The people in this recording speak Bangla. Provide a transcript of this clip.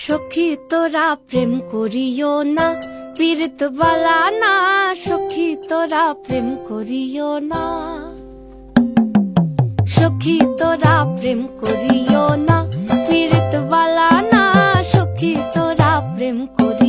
সখী তোরা প্রেম করিও না, পীড়িত বালা না। সখী তোরা প্রেম করিও না, সখী তোরা প্রেম করিও না, পীড়িত বালা না। সখী তোরা প্রেম করিও